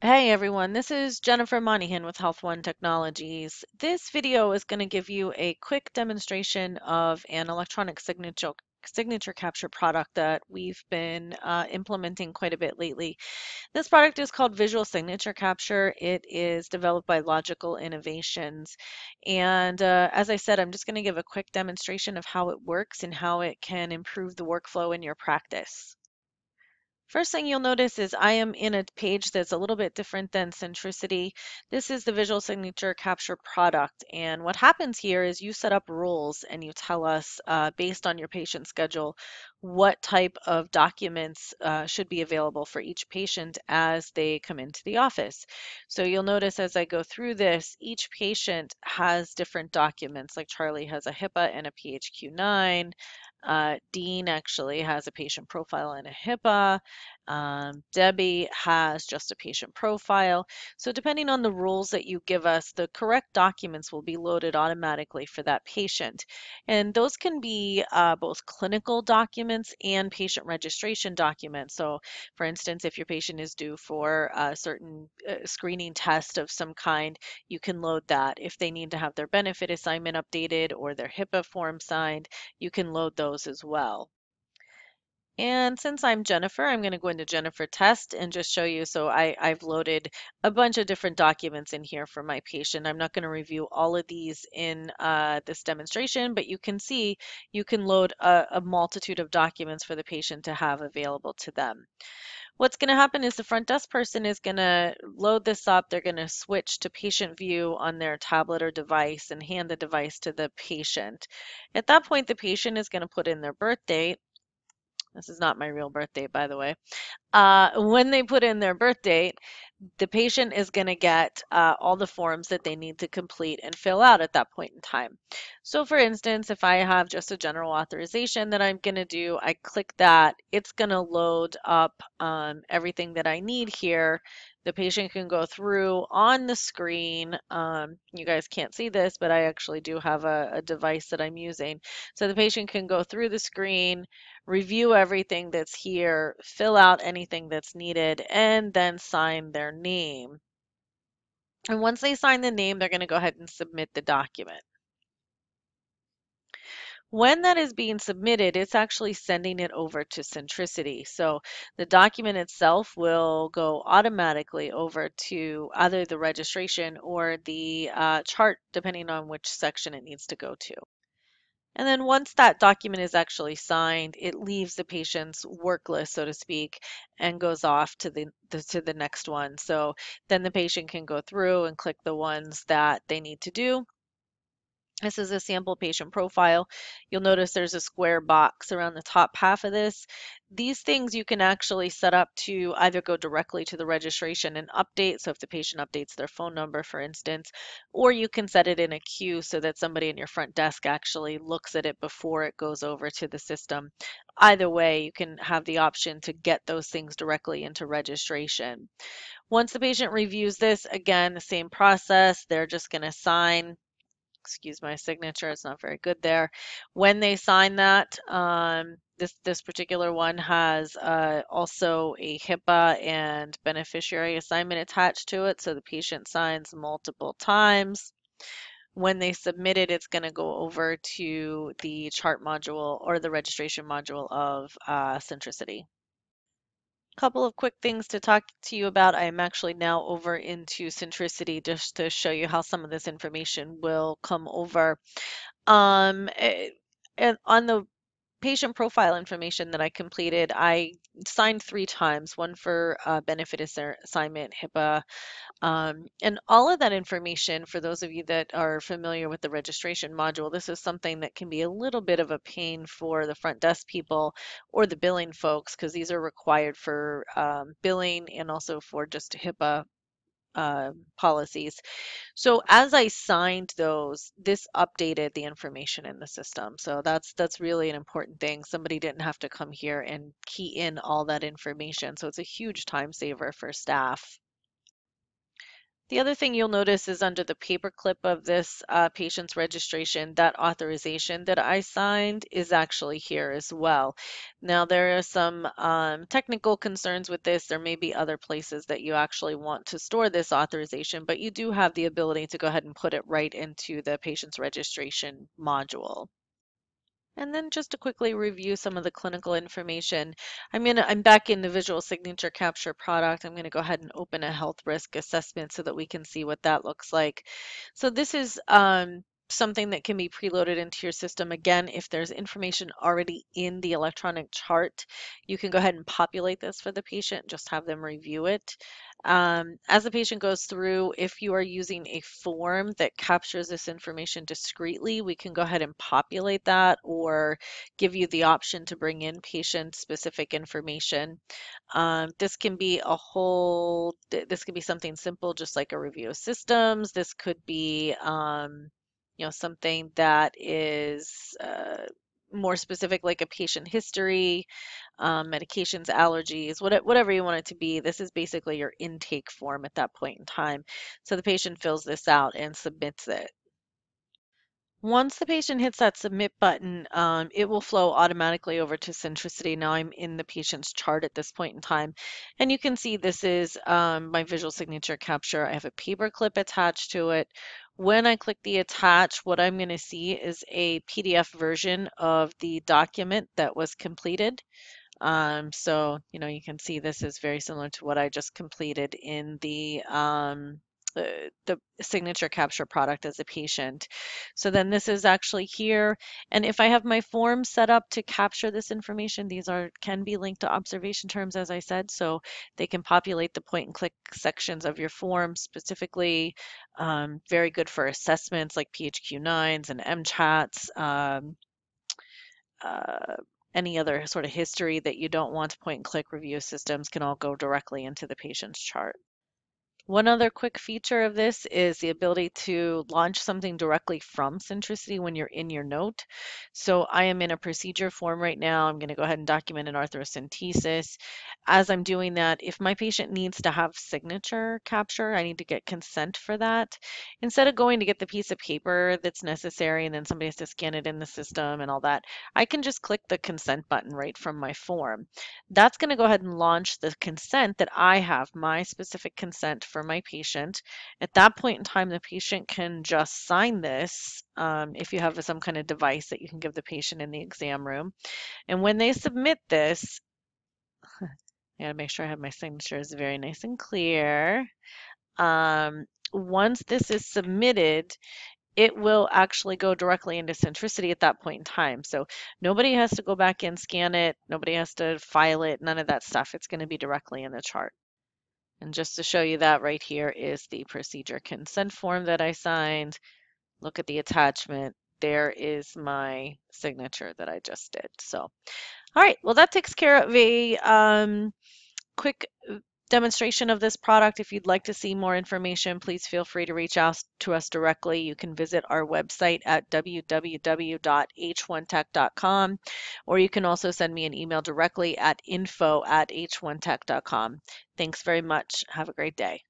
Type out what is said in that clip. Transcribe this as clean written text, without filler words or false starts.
Hey everyone, this is Jennifer Monahan with Health One Technologies. This video is going to give you a quick demonstration of an electronic signature capture product that we've been implementing quite a bit lately. This product is called Visual Signature Capture. It is developed by Logical Innovations. And as I said, I'm just going to give a quick demonstration of how it works and how it can improve the workflow in your practice. First thing you'll notice is I am in a page that's a little bit different than Centricity. This is the Visual Signature Capture product. And what happens here is you set up rules and you tell us, based on your patient schedule, what type of documents should be available for each patient as they come into the office. So you'll notice as I go through this, each patient has different documents, like Charlie has a HIPAA and a PHQ-9. Dean actually has a patient profile and a HIPAA. Debbie has just a patient profile. So depending on the rules that you give us, the correct documents will be loaded automatically for that patient. And those can be both clinical documents and patient registration documents. So for instance, if your patient is due for a certain screening test of some kind, you can load that. If they need to have their benefit assignment updated or their HIPAA form signed, you can load those as well. And since I'm Jennifer, I'm going to go into Jennifer Test and just show you. So I've loaded a bunch of different documents in here for my patient. I'm not going to review all of these in this demonstration, but you can see you can load a multitude of documents for the patient to have available to them. What's going to happen is the front desk person is going to load this up. They're going to switch to patient view on their tablet or device and hand the device to the patient. At that point, the patient is going to put in their birth date. This is not my real birth date, by the way. When they put in their birth date, the patient is going to get all the forms that they need to complete and fill out at that point in time. So, for instance, if I have just a general authorization that I'm going to do, I click that. It's going to load up everything that I need here. The patient can go through on the screen. You guys can't see this, but I actually do have a device that I'm using. So the patient can go through the screen, review everything that's here, fill out anything that's needed, and then sign their name. And once they sign the name, they're going to go ahead and submit the document. When that is being submitted, it's actually sending it over to Centricity. So the document itself will go automatically over to either the registration or the chart, depending on which section it needs to go to. And then once that document is actually signed, it leaves the patient's work list, so to speak, and goes off to the next one. So then the patient can go through and click the ones that they need to do. This is a sample patient profile. You'll notice there's a square box around the top half of this. These things you can actually set up to either go directly to the registration and update. So if the patient updates their phone number, for instance, or you can set it in a queue so that somebody in your front desk actually looks at it before it goes over to the system. Either way, you can have the option to get those things directly into registration. Once the patient reviews this, again, the same process. They're just going to sign. Excuse my signature, it's not very good there. When they sign that, this particular one has also a HIPAA and beneficiary assignment attached to it, so the patient signs multiple times. When they submit it, it's going to go over to the chart module or the registration module of Centricity. Couple of quick things to talk to you about. I am actually now over into Centricity just to show you how some of this information will come over. And on the patient profile information that I completed, I signed 3 times, one for benefit assignment, HIPAA, and all of that information, for those of you that are familiar with the registration module, this is something that can be a little bit of a pain for the front desk people or the billing folks because these are required for billing and also for just HIPAA policies. So as I signed those, this updated the information in the system. So that's really an important thing. Somebody didn't have to come here and key in all that information. So it's a huge time saver for staff. The other thing you'll notice is under the paperclip of this patient's registration, that authorization that I signed is actually here as well. Now, there are some technical concerns with this. There may be other places that you actually want to store this authorization, but you do have the ability to go ahead and put it right into the patient's registration module. And then just to quickly review some of the clinical information, I'm back in the visual signature capture product. I'm gonna go ahead and open a health risk assessment so that we can see what that looks like. So this is something that can be preloaded into your system. Again, if there's information already in the electronic chart, you can go ahead and populate this for the patient, just have them review it. As the patient goes through, if you are using a form that captures this information discreetly, we can go ahead and populate that or give you the option to bring in patient-specific information. This can be something simple, just like a review of systems. This could be, something that is more specific, like a patient history, medications, allergies, whatever you want it to be. This is basically your intake form at that point in time. So the patient fills this out and submits it. Once the patient hits that submit button, it will flow automatically over to Centricity. Now I'm in the patient's chart at this point in time, and you can see this is my visual signature capture. I have a paper clip attached to it. When I click the attach, what I'm going to see is a PDF version of the document that was completed. So you can see this is very similar to what I just completed in the signature capture product as a patient. So then this is actually here. And if I have my form set up to capture this information, these can be linked to observation terms, as I said, so they can populate the point and click sections of your form specifically. Very good for assessments like PHQ-9s and MCHATs. Uh, any other sort of history that you don't want to point and click review systems can all go directly into the patient's chart. One other quick feature of this is the ability to launch something directly from Centricity when you're in your note. So I am in a procedure form right now. I'm going to go ahead and document an arthrocentesis. As I'm doing that, if my patient needs to have signature capture, I need to get consent for that. Instead of going to get the piece of paper that's necessary and then somebody has to scan it in the system and all that, I can just click the consent button right from my form. That's going to go ahead and launch the consent that I have, my specific consent for my patient. At that point in time, the patient can just sign this if you have some kind of device that you can give the patient in the exam room. And when they submit this, I gotta make sure I have my signatures very nice and clear. Once this is submitted, it will actually go directly into Centricity at that point in time. So nobody has to go back and scan it. Nobody has to file it, none of that stuff. It's going to be directly in the chart. And just to show you that right here is the procedure consent form that I signed. Look at the attachment. There is my signature that I just did. So, all right, well, that takes care of a quick demonstration of this product. If you'd like to see more information, please feel free to reach out to us directly. You can visit our website at www.h1tech.com, or you can also send me an email directly at info@h1tech.com. Thanks very much. Have a great day.